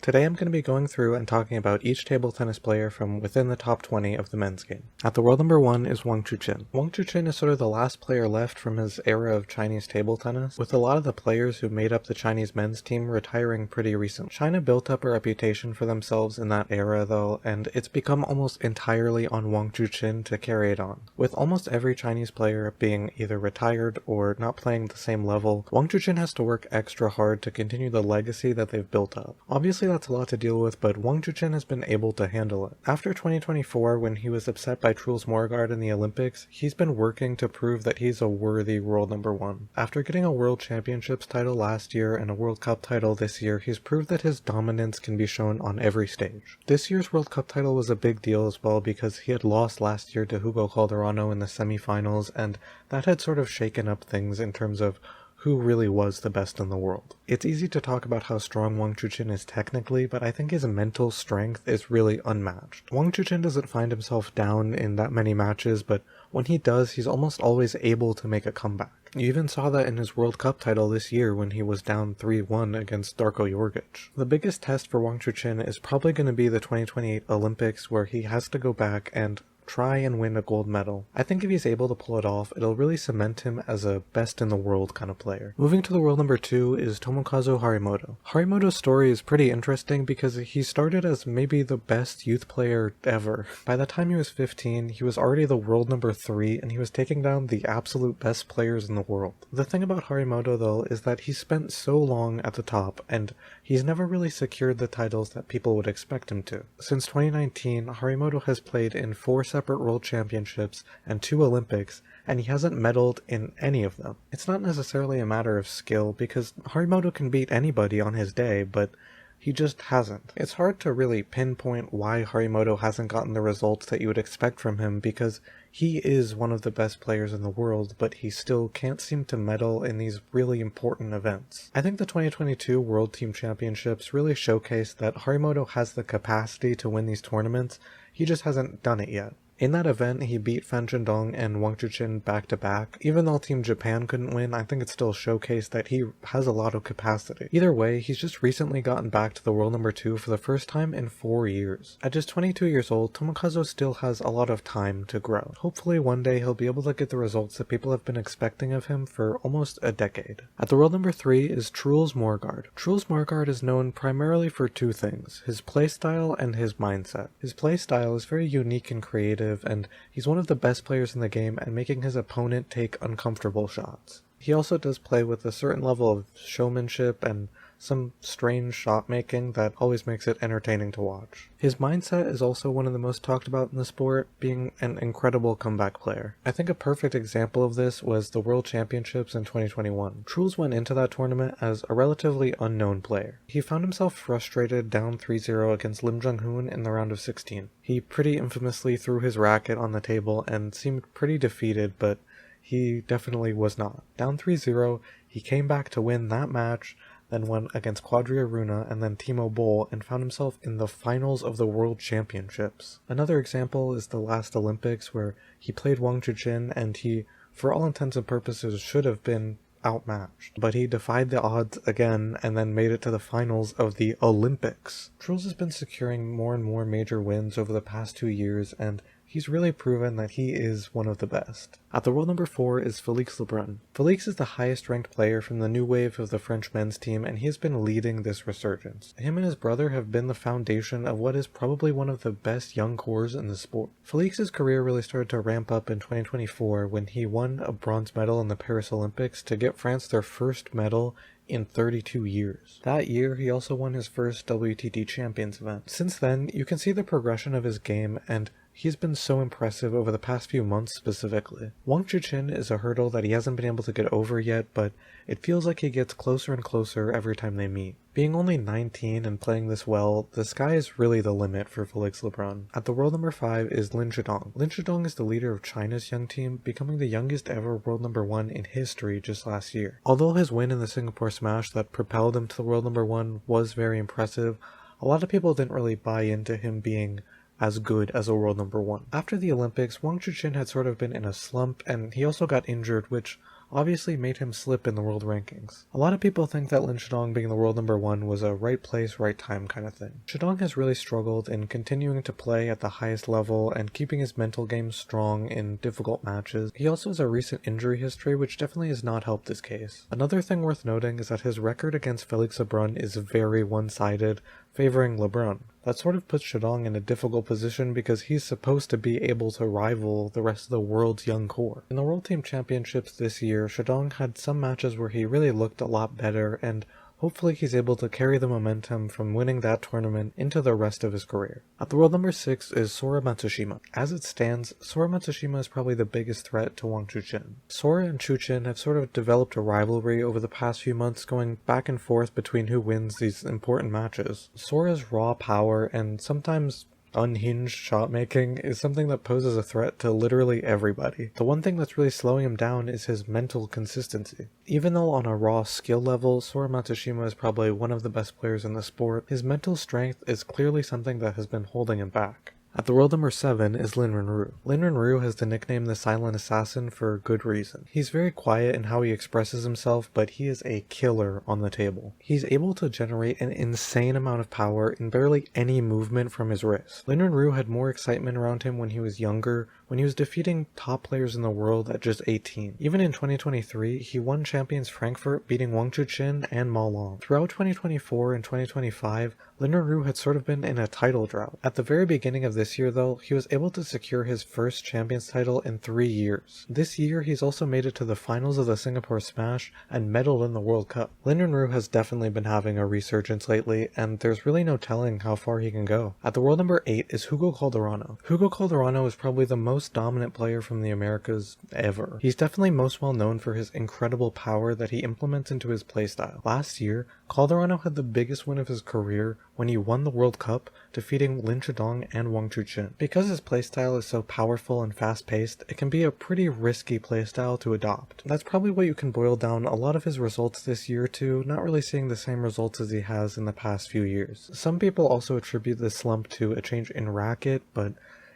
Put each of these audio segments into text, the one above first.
Today I'm going to be going through and talking about each table tennis player from within the top 20 of the men's game. At the world number 1 is Wang Chuqin. Wang Chuqin is sort of the last player left from his era of Chinese table tennis, with a lot of the players who made up the Chinese men's team retiring pretty recently. China built up a reputation for themselves in that era though, and it's become almost entirely on Wang Chuqin to carry it on. With almost every Chinese player being either retired or not playing the same level, Wang Chuqin has to work extra hard to continue the legacy that they've built up. Obviously that's a lot to deal with, but Wang Chuqin has been able to handle it. After 2024, when he was upset by Truls Morgaard in the Olympics, he's been working to prove that he's a worthy world number 1. After getting a World Championships title last year and a World Cup title this year, he's proved that his dominance can be shown on every stage. This year's World Cup title was a big deal as well because he had lost last year to Hugo Calderano in the semifinals, and that had sort of shaken up things in terms of who really was the best in the world. It's easy to talk about how strong Wang Chuqin is technically, but I think his mental strength is really unmatched. Wang Chuqin doesn't find himself down in that many matches, but when he does, he's almost always able to make a comeback. You even saw that in his World Cup title this year when he was down 3-1 against Darko Jurgic. The biggest test for Wang Chuqin is probably going to be the 2028 Olympics, where he has to go back and try and win a gold medal. I think if he's able to pull it off, it'll really cement him as a best in the world kind of player. Moving to the world number 2 is Tomokazu Harimoto. Harimoto's story is pretty interesting because he started as maybe the best youth player ever. By the time he was 15, he was already the world number 3 and he was taking down the absolute best players in the world. The thing about Harimoto though is that he spent so long at the top and he's never really secured the titles that people would expect him to. Since 2019, Harimoto has played in 4 separate World Championships and 2 Olympics, and he hasn't medaled in any of them. It's not necessarily a matter of skill, because Harimoto can beat anybody on his day, but he just hasn't. It's hard to really pinpoint why Harimoto hasn't gotten the results that you would expect from him, because he is one of the best players in the world, but he still can't seem to medal in these really important events. I think the 2022 World Team Championships really showcased that Harimoto has the capacity to win these tournaments, he just hasn't done it yet. In that event, he beat Fan Zhendong and Wang Chuqin back-to-back. Even though Team Japan couldn't win, I think it still showcased that he has a lot of capacity. Either way, he's just recently gotten back to the world number 2 for the first time in 4 years. At just 22 years old, Tomokazu still has a lot of time to grow. Hopefully one day he'll be able to get the results that people have been expecting of him for almost a decade. At the world number 3 is Truls Morgaard. Truls Morgaard is known primarily for 2 things, his playstyle and his mindset. His playstyle is very unique and creative, and he's one of the best players in the game at making his opponent take uncomfortable shots. He also does play with a certain level of showmanship and some strange shot making that always makes it entertaining to watch. His mindset is also one of the most talked about in the sport, being an incredible comeback player. I think a perfect example of this was the World Championships in 2021. Truls went into that tournament as a relatively unknown player. He found himself frustrated down 3-0 against Lim Jung-hoon in the round of 16. He pretty infamously threw his racket on the table and seemed pretty defeated, but he definitely was not. Down 3-0, he came back to win that match, then went against Quadri Aruna and then Timo Boll and found himself in the finals of the World Championships. Another example is the last Olympics where he played Wang Chuqin and he, for all intents and purposes, should have been outmatched. But he defied the odds again and then made it to the finals of the Olympics. Truls has been securing more and more major wins over the past 2 years, and he's really proven that he is one of the best. At the world number 4 is Felix Lebrun. Felix is the highest ranked player from the new wave of the French men's team, and he has been leading this resurgence. Him and his brother have been the foundation of what is probably one of the best young cores in the sport. Felix's career really started to ramp up in 2024 when he won a bronze medal in the Paris Olympics to get France their first medal in 32 years. That year, he also won his first WTT Champions event. Since then, you can see the progression of his game, and he's been so impressive over the past few months specifically. Wang Chuqin is a hurdle that he hasn't been able to get over yet, but it feels like he gets closer and closer every time they meet. Being only 19 and playing this well, the sky is really the limit for Felix Lebrun. At the world number 5 is Lin Chidong. Lin Chidong is the leader of China's young team, becoming the youngest ever world number 1 in history just last year. Although his win in the Singapore Smash that propelled him to the world number 1 was very impressive, a lot of people didn't really buy into him being as good as a world number 1. After the Olympics, Wang Chuqin had sort of been in a slump, and he also got injured, which obviously made him slip in the world rankings. A lot of people think that Lin Shidong being the world number 1 was a right place, right time kind of thing. Shidong has really struggled in continuing to play at the highest level and keeping his mental game strong in difficult matches. He also has a recent injury history which definitely has not helped his case. Another thing worth noting is that his record against Felix Lebrun is very one-sided, favoring Lebrun. That sort of puts Shidong in a difficult position because he's supposed to be able to rival the rest of the world's young core. In the World Team Championships this year, Shidong had some matches where he really looked a lot better, and hopefully he's able to carry the momentum from winning that tournament into the rest of his career. At the world number 6 is Sora Matsushima. As it stands, Sora Matsushima is probably the biggest threat to Wang Chuqin. Sora and Chuqin have sort of developed a rivalry over the past few months, going back and forth between who wins these important matches. Sora's raw power and sometimes unhinged shot making is something that poses a threat to literally everybody. The one thing that's really slowing him down is his mental consistency. Even though on a raw skill level, Sora Matsushima is probably one of the best players in the sport, his mental strength is clearly something that has been holding him back. At the world number 7 is Lin Renru. Lin Renru has the nickname the Silent Assassin for good reason. He's very quiet in how he expresses himself, but he is a killer on the table. He's able to generate an insane amount of power in barely any movement from his wrist. Lin Renru had more excitement around him when he was younger, when he was defeating top players in the world at just 18. Even in 2023, he won Champions Frankfurt, beating Wang Chuqin and Ma Long. Throughout 2024 and 2025, Lin Renru had sort of been in a title drought. At the very beginning of this year though, he was able to secure his first Champions title in 3 years. This year he's also made it to the finals of the Singapore Smash and medaled in the World Cup. Lin Renru has definitely been having a resurgence lately, and there's really no telling how far he can go. At the world number 8 is Hugo Calderano. Hugo Calderano is probably the most dominant player from the Americas ever. He's definitely most well known for his incredible power that he implements into his playstyle. Last year, Calderano had the biggest win of his career when he won the World Cup, defeating Lin Shidong and Wang Chuqin. Because his playstyle is so powerful and fast-paced, it can be a pretty risky playstyle to adopt. That's probably what you can boil down a lot of his results this year to, not really seeing the same results as he has in the past few years. Some people also attribute this slump to a change in racket, but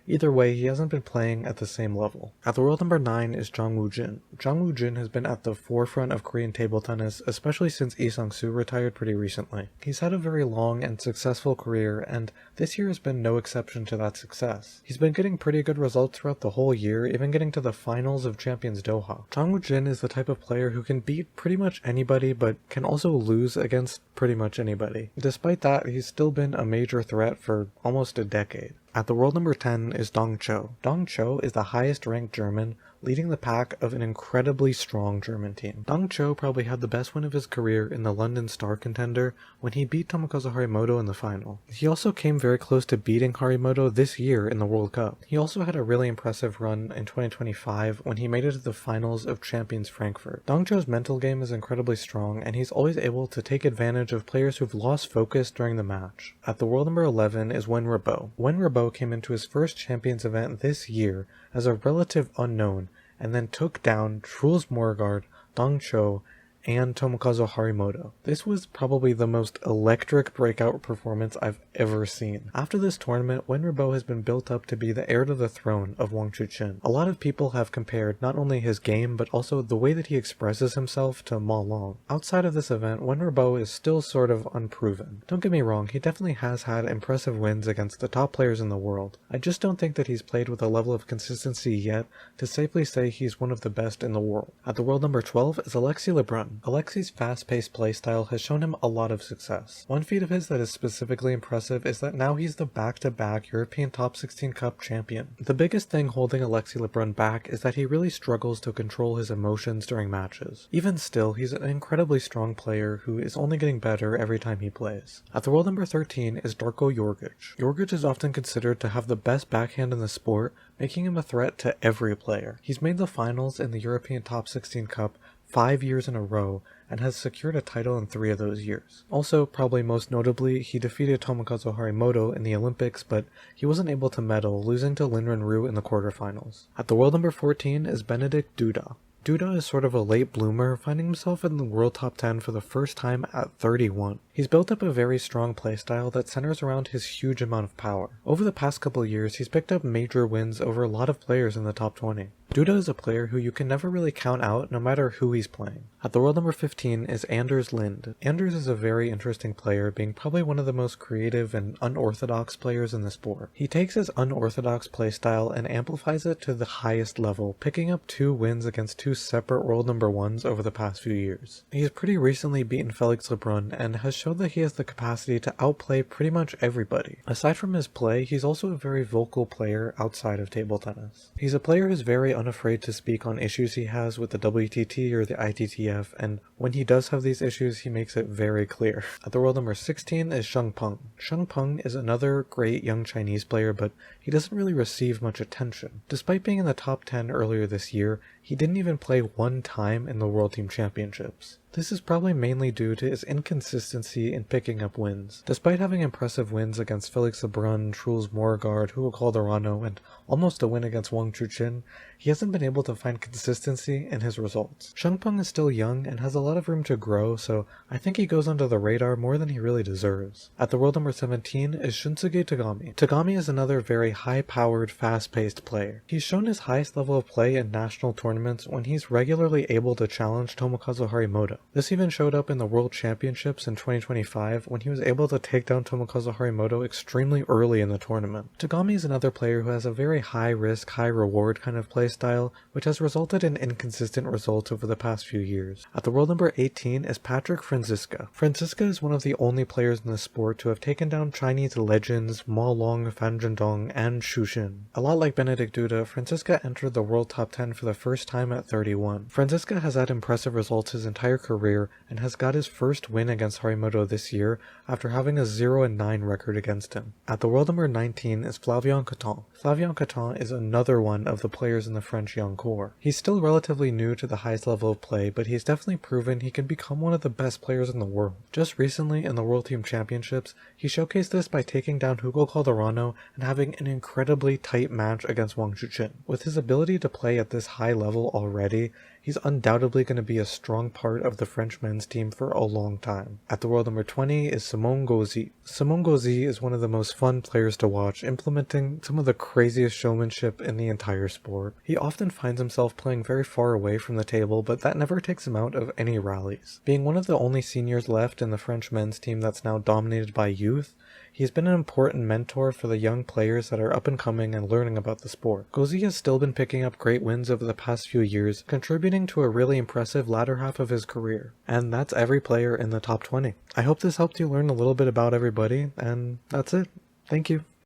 either way, he hasn't been playing at the same level. At the world number 9 is Jang Woo-jin. Jang Woo-jin has been at the forefront of Korean table tennis, especially since Lee Sang-soo retired pretty recently. He's had a very long and successful career, and this year has been no exception to that success. He's been getting pretty good results throughout the whole year, even getting to the finals of Champions Doha. Jang Woo-jin is the type of player who can beat pretty much anybody, but can also lose against pretty much anybody. Despite that, he's still been a major threat for almost a decade. At the world number 10 is Dong Cho. Dong Cho is the highest ranked German, leading the pack of an incredibly strong German team. Dong Cho probably had the best win of his career in the London Star Contender when he beat Tomokazu Harimoto in the final. He also came very close to beating Harimoto this year in the World Cup. He also had a really impressive run in 2025 when he made it to the finals of Champions Frankfurt. Dong Cho's mental game is incredibly strong, and he's always able to take advantage of players who've lost focus during the match. At the world number 11 is Wen Rabo. Wen Rabo came into his first Champions event this year as a relative unknown, and then took down Truls Morgard, Dong Cho, and Tomokazu Harimoto. This was probably the most electric breakout performance I've ever seen. After this tournament, Wen Rabo has been built up to be the heir to the throne of Wang Chuqin. A lot of people have compared not only his game, but also the way that he expresses himself to Ma Long. Outside of this event, Wen Rabo is still sort of unproven. Don't get me wrong, he definitely has had impressive wins against the top players in the world. I just don't think that he's played with a level of consistency yet to safely say he's one of the best in the world. At the world number 12 is Alexis Lebrun. Alexis' fast-paced playstyle has shown him a lot of success. One feat of his that is specifically impressive is that now he's the back-to-back European Top 16 Cup champion. The biggest thing holding Alexis Lebrun back is that he really struggles to control his emotions during matches. Even still, he's an incredibly strong player who is only getting better every time he plays. At the world number 13 is Darko Jorgic. Jorgic is often considered to have the best backhand in the sport, making him a threat to every player. He's made the finals in the European Top 16 Cup 5 years in a row and has secured a title in 3 of those years. Also, probably most notably, he defeated Tomokazu Harimoto in the Olympics, but he wasn't able to medal, losing to Lin Renru in the quarterfinals. At the world number 14 is Benedikt Duda. Duda is sort of a late bloomer, finding himself in the world top 10 for the first time at 31. He's built up a very strong playstyle that centers around his huge amount of power. Over the past couple years, he's picked up major wins over a lot of players in the top 20. Duda is a player who you can never really count out no matter who he's playing. At the world number 15 is Anders Lind. Anders is a very interesting player, being probably one of the most creative and unorthodox players in the sport. He takes his unorthodox playstyle and amplifies it to the highest level, picking up 2 wins against 2 separate world number 1s over the past few years. He's pretty recently beaten Felix Lebrun and has shown that he has the capacity to outplay pretty much everybody. Aside from his play, he's also a very vocal player outside of table tennis. He's a player who's very unafraid to speak on issues he has with the WTT or the ITTF, and when he does have these issues, he makes it very clear. At the world number 16 is Sheng Peng. Sheng Peng is another great young Chinese player, but he doesn't really receive much attention. Despite being in the top 10 earlier this year, he didn't even play one time in the World Team Championships. This is probably mainly due to his inconsistency in picking up wins. Despite having impressive wins against Felix Lebrun, Truls Morgard, Hugo Calderano, and almost a win against Wang Chuqin, he hasn't been able to find consistency in his results. Sheng Peng is still young and has a lot of room to grow, so I think he goes under the radar more than he really deserves. At the world number 17 is Shunsuke Tagami. Tagami is another very high-powered, fast-paced player. He's shown his highest level of play in national tournaments when he's regularly able to challenge Tomokazu Harimoto. This even showed up in the World Championships in 2025 when he was able to take down Tomokazu Harimoto extremely early in the tournament. Tagami is another player who has a very high-risk, high-reward kind of playstyle, which has resulted in inconsistent results over the past few years. At the world number 18 is Patrick Franziska. Franziska is one of the only players in the sport to have taken down Chinese legends Ma Long, Fan Zhendong, and Xu Xin. A lot like Benedikt Duda, Franziska entered the world top 10 for the first time at 31. Franziska has had impressive results his entire career and has got his first win against Harimoto this year after having a 0-9 record against him. At the world number 19 is Flavien Caton. Flavien Caton is another one of the players in the French young core. He's still relatively new to the highest level of play, but he's definitely proven he can become one of the best players in the world. Just recently in the World Team Championships, he showcased this by taking down Hugo Calderano and having an incredibly tight match against Wang Chuqin. With his ability to play at this high level already, he's undoubtedly going to be a strong part of the French men's team for a long time. At the world number 20 is Simon Gauzy. Simon Gauzy is one of the most fun players to watch, implementing some of the craziest showmanship in the entire sport. He often finds himself playing very far away from the table, but that never takes him out of any rallies. Being one of the only seniors left in the French men's team that's now dominated by youth, he's been an important mentor for the young players that are up and coming and learning about the sport. Gauzy has still been picking up great wins over the past few years, contributing to a really impressive latter half of his career. And that's every player in the top 20. I hope this helped you learn a little bit about everybody, and that's it. Thank you.